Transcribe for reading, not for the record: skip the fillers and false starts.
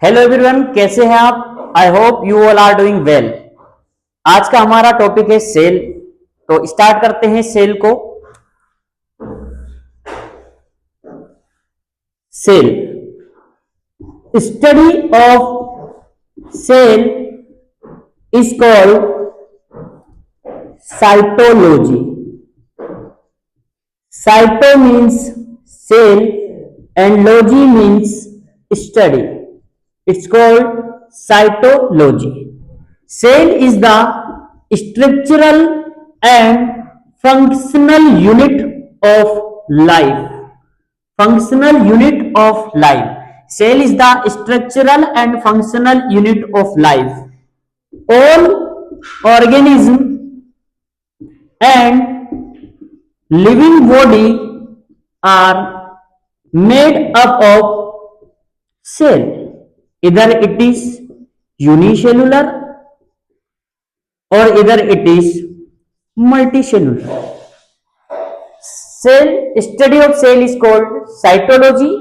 Hello everyone, कैसे हैं आप? I hope you all are doing well. आज का हमारा टॉपिक है सेल। तो स्टार्ट करते हैं सेल को। Cell, study of cell is called cytology. Cyto means cell and logy means study. It's called cytology. Cell is the structural and functional unit of life. Functional unit of life. Cell is the structural and functional unit of life. All organism and living body are made up of cell. Either it is unicellular or either it is multicellular. Cell, study of cell is called cytology.